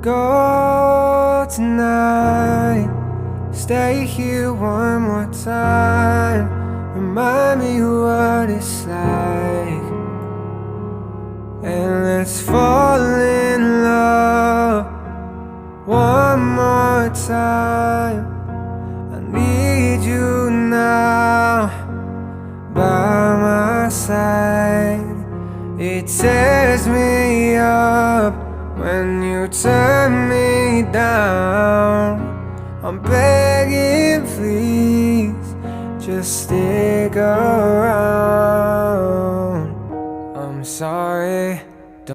go tonight. Stay here one more time. Remind me what it's like, and let's fall in love one more time. I need you now by my side. It tears me up when you turn me down. I'm begging, please, just stick around. I'm sorry